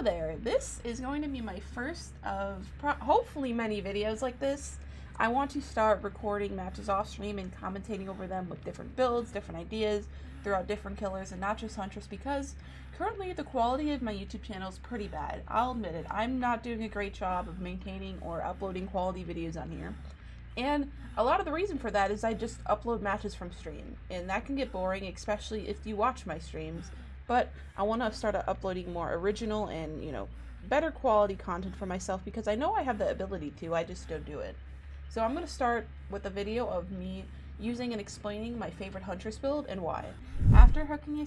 Hello there, this is going to be my first of hopefully many videos like this. I want to start recording matches off stream and commentating over them with different builds, different ideas, throughout different killers and not just Huntress, because currently the quality of my YouTube channel is pretty bad. I'll admit it, I'm not doing a great job of maintaining or uploading quality videos on here. And a lot of the reason for that is I just upload matches from stream, and that can get boring, especially if you watch my streams. But I want to start uploading more original and, better quality content for myself, because I know I have the ability to, I just don't do it. So I'm going to start with a video of me using and explaining my favorite Huntress build and why. After hooking a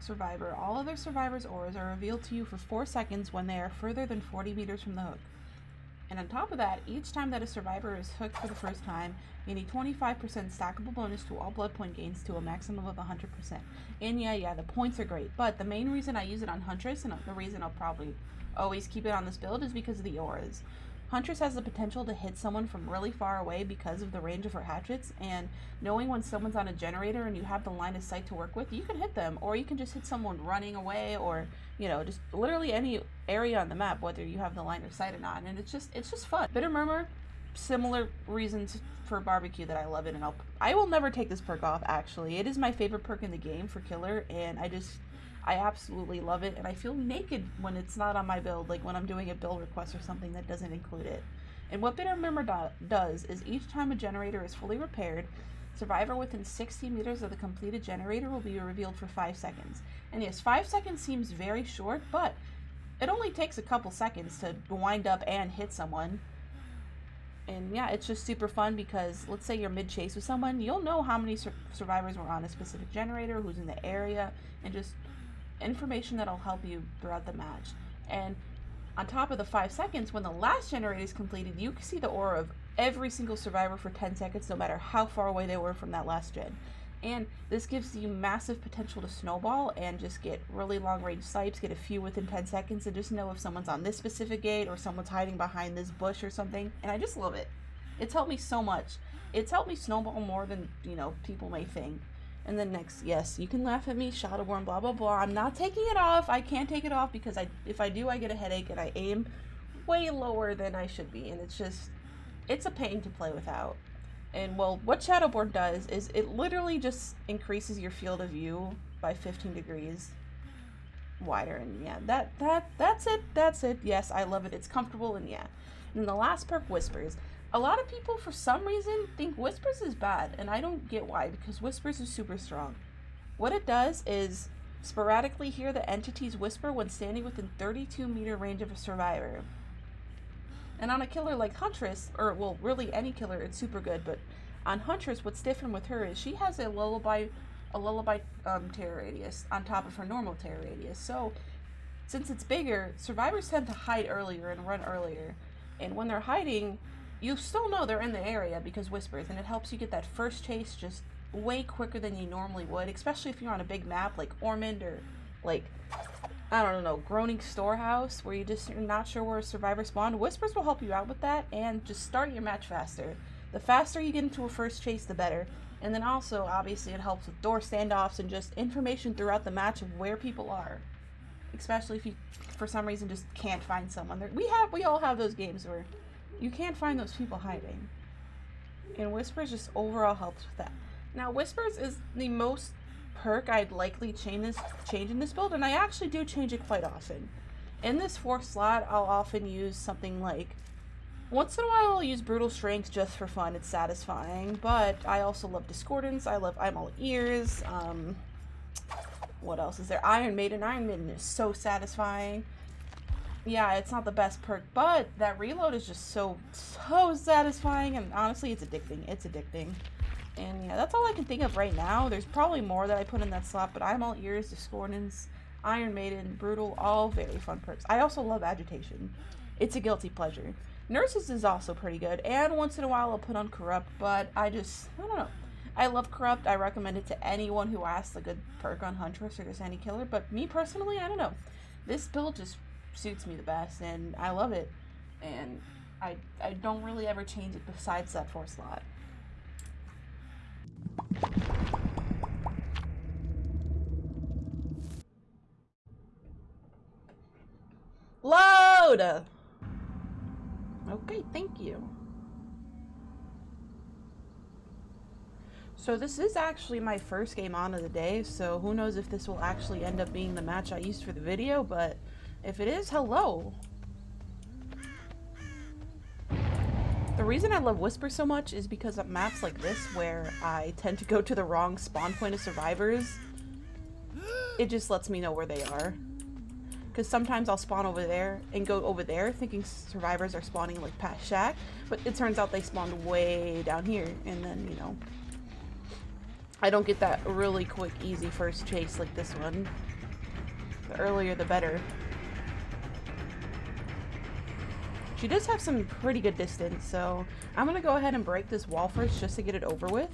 survivor, all other survivors' auras are revealed to you for 4 seconds when they are further than 40 meters from the hook. And on top of that, each time that a survivor is hooked for the first time, gain a 25% stackable bonus to all blood point gains to a maximum of 100%. And yeah, the points are great, but the main reason I use it on Huntress, and the reason I'll probably always keep it on this build, is because of the auras. Huntress has the potential to hit someone from really far away because of the range of her hatchets, and knowing when someone's on a generator and you have the line of sight to work with, you can hit them, or you can just hit someone running away, or just literally any area on the map, whether you have the line of sight or not, and it's just fun. Bitter Murmur, similar reasons for barbecue that I love it, and I will never take this perk off. Actually, it is my favorite perk in the game for killer, and I absolutely love it, and I feel naked when it's not on my build, like when I'm doing a build request or something that doesn't include it. And what Bitter Murmur does is each time a generator is fully repaired, survivor within 60 meters of the completed generator will be revealed for 5 seconds. And yes, 5 seconds seems very short, but it only takes a couple seconds to wind up and hit someone. And yeah, it's just super fun because let's say you're mid-chase with someone, you'll know how many survivors were on a specific generator, who's in the area, and just information that'll help you throughout the match. And on top of the 5 seconds, when the last generator is completed, you can see the aura of every single survivor for 10 seconds, no matter how far away they were from that last gen. And this gives you massive potential to snowball and just get really long range snipes, get a few within 10 seconds, and just know if someone's on this specific gate or someone's hiding behind this bush or something. And I just love it. It's helped me so much. It's helped me snowball more than, people may think. And then next, yes, you can laugh at me, Shadowborn, blah, blah, blah. I'm not taking it off. I can't take it off because if I do, I get a headache and I aim way lower than I should be. And it's a pain to play without. And well, what Shadowborn does is it literally just increases your field of view by 15 degrees wider. And yeah, that's it. Yes, I love it. It's comfortable, and yeah. And the last perk, Whispers. A lot of people, for some reason, think Whispers is bad, and I don't get why, because Whispers is super strong. What it does is sporadically hear the entity's whisper when standing within 32-meter range of a survivor. And on a killer like Huntress, or well, really any killer, it's super good, but on Huntress, what's different with her is she has a lullaby terror radius on top of her normal terror radius. So, since it's bigger, survivors tend to hide earlier and run earlier. And when they're hiding, you still know they're in the area because Whispers, and it helps you get that first chase just way quicker than you normally would, especially if you're on a big map like Ormond or like, I don't know, Groaning Storehouse, where you're not sure where a survivor spawned. Whispers will help you out with that and just start your match faster. The faster you get into a first chase, the better. And then also, obviously, it helps with door standoffs and just information throughout the match of where people are. Especially if you, for some reason, just can't find someone. We all have those games where you can't find those people hiding. And Whispers just overall helps with that. Now, Whispers is the most perk I'd likely change in this build, and I actually do change it quite often. In this 4th slot, I'll often use something like, once in a while I'll use Brutal Strength just for fun, it's satisfying, but I also love Discordance, I'm all ears, what else is there? Iron Maiden is so satisfying. Yeah, it's not the best perk, but that reload is just so satisfying, and honestly, it's addicting. And yeah, that's all I can think of right now. There's probably more that I put in that slot, but I'm all ears, Discordance, Iron Maiden, Brutal, all very fun perks. I also love Agitation. It's a guilty pleasure. Nurses is also pretty good, and once in a while I'll put on Corrupt, but I don't know. I love Corrupt. I recommend it to anyone who asks a good perk on Huntress or just any killer, but me personally, I don't know. This build just suits me the best, and I love it, and I don't really ever change it besides that 4th slot. soda. Okay, thank you. So this is actually my first game on of the day, so who knows if this will actually end up being the match I used for the video, but if it is, hello. The reason I love Whisper so much is because of maps like this where I tend to go to the wrong spawn point of survivors. It just lets me know where they are. Because sometimes I'll spawn over there and go over there thinking survivors are spawning like past Shack, but it turns out they spawned way down here, and then, you know, I don't get that really quick, easy first chase like this one. The earlier the better. She does have some pretty good distance, so I'm gonna go ahead and break this wall first just to get it over with.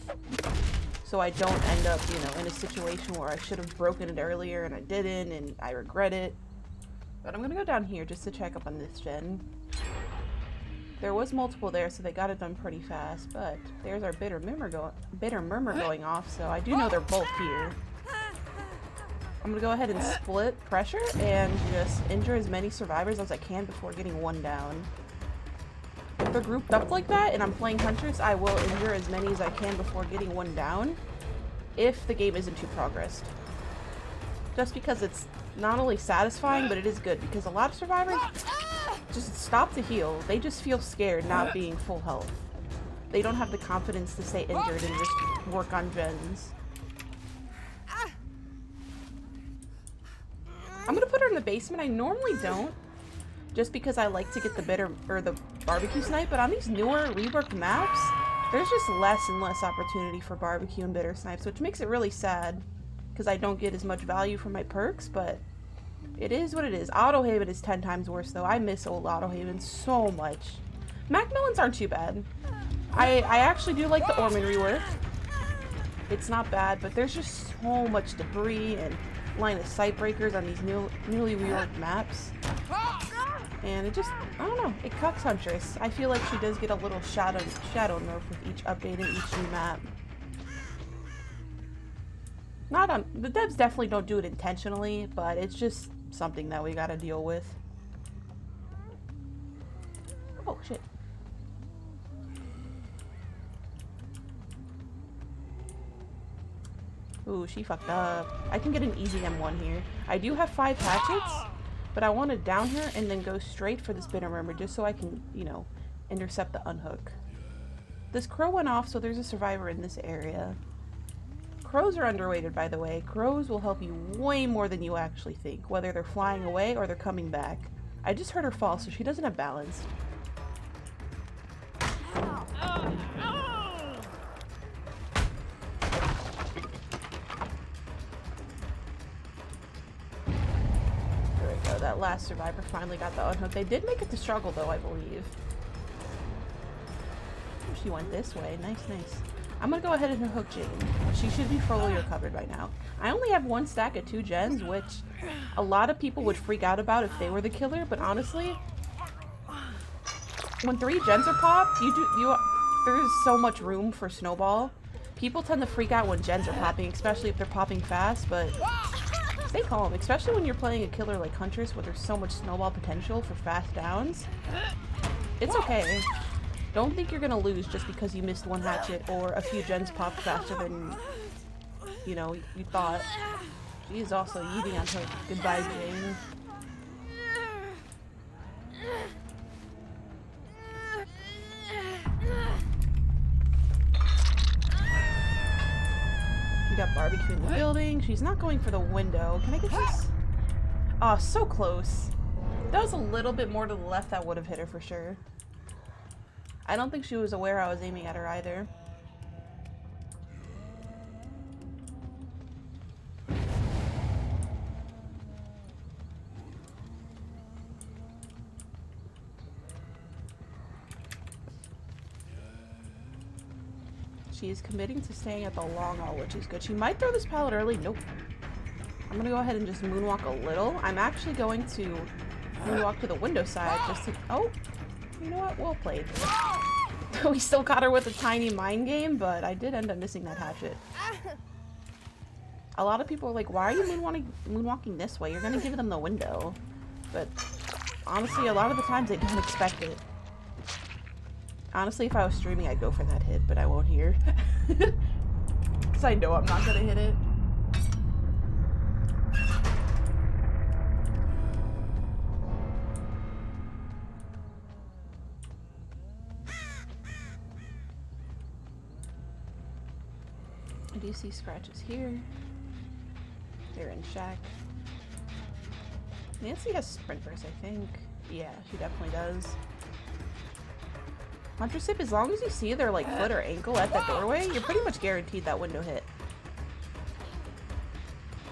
So I don't end up, you know, in a situation where I should have broken it earlier and I didn't and I regret it. But I'm gonna go down here just to check up on this gen. There was multiple there, so they got it done pretty fast, but there's our bitter murmur going off, so I do know they're both here. I'm gonna go ahead and split pressure and just injure as many survivors as I can before getting one down. If they're grouped up like that and I'm playing Huntress, I will injure as many as I can before getting one down, if the game isn't too progressed. Just because it's not only satisfying, but it is good, because a lot of survivors just stop to heal. They just feel scared not being full health. They don't have the confidence to stay injured and just work on gens. I'm gonna put her in the basement. I normally don't, just because I like to get the bitter or the barbecue snipe, but on these newer reworked maps, there's just less and less opportunity for barbecue and bitter snipes, which makes it really sad, because I don't get as much value from my perks, but it is what it is. Auto Haven is 10 times worse, though. I miss old Auto Haven so much. Macmillans aren't too bad. I actually do like the Orman rework. It's not bad, but there's just so much debris and line of sight breakers on these newly reworked maps. And it just, I don't know, it cucks Huntress. I feel like she does get a little shadow nerf with each update and each new map. Not on, the devs definitely don't do it intentionally, but it's just something that we gotta deal with. Oh, shit. Ooh, she fucked up. I can get an easy M1 here. I do have 5 hatchets, but I want to down her and then go straight for this bitter murmur just so I can, you know, intercept the unhook. This crow went off, so there's a survivor in this area. Crows are underrated, by the way. Crows will help you way more than you actually think, whether they're flying away or they're coming back. I just heard her fall, so she doesn't have balance. There we go. That last survivor finally got the unhook. They did make it to struggle, though, I believe. Oh, she went this way. Nice, nice. I'm gonna go ahead and hook Jane. She should be fully recovered by now. I only have 1 stack of 2 gens, which a lot of people would freak out about if they were the killer, but honestly, when 3 gens are popped, there's so much room for snowball. People tend to freak out when gens are popping, especially if they're popping fast, but stay calm, especially when you're playing a killer like Huntress where there's so much snowball potential for fast downs. It's okay. Don't think you're gonna lose just because you missed 1 hatchet or a few gens popped faster than, you know, you thought. She's also yeeting on her. Goodbye, Jane. We got barbecue in the building. She's not going for the window. Can I get this? Oh, so close. That was a little bit more to the left. That would have hit her for sure. I don't think she was aware I was aiming at her either. She is committing to staying at the long haul, which is good. She might throw this pallet early. Nope. I'm gonna go ahead and just moonwalk a little. I'm actually going to moonwalk to the window side just to... Oh! You know what? Well played. We still caught her with a tiny mind game, but I did end up missing that hatchet. A lot of people are like, why are you moonwalking this way? You're gonna give them the window. But honestly, a lot of the times I don't expect it. Honestly, if I was streaming, I'd go for that hit, but I won't here. Because I know I'm not gonna hit it. I do see scratches here. They're in shack. Nancy has sprinters, I think. Yeah, she definitely does. Huntress, as long as you see their like foot or ankle at the doorway, you're pretty much guaranteed that window hit.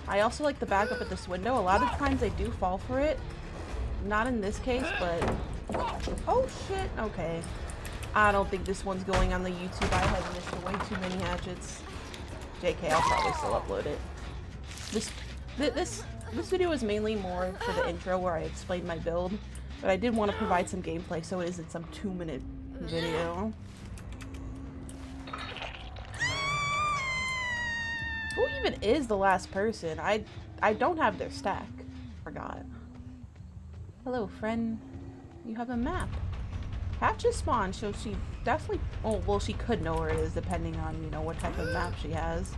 I also like the back up at this window. A lot of times I do fall for it. Not in this case, but... Oh shit, okay. I don't think this one's going on the YouTube. I have missed way too many hatchets. JK, I'll probably still upload it. This video is mainly more for the intro where I explained my build, but I did want to provide some gameplay so it isn't some 2-minute video. Who even is the last person? I don't have their stack. Forgot. Hello, friend. You have a map. Hatches spawn, so she definitely... Oh, well, she could know where it is depending on, you know, what type of map she has.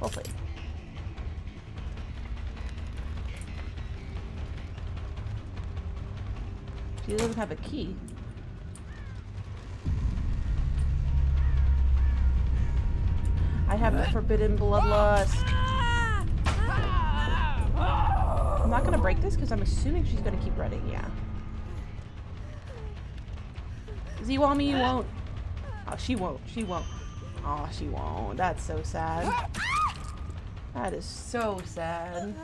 Well played. She doesn't have a key. I have the forbidden bloodlust. I'm not gonna break this because I'm assuming she's gonna keep running, yeah. Z-Wami, you won't. Oh, she won't. She won't. Oh, she won't. That's so sad. That is so sad.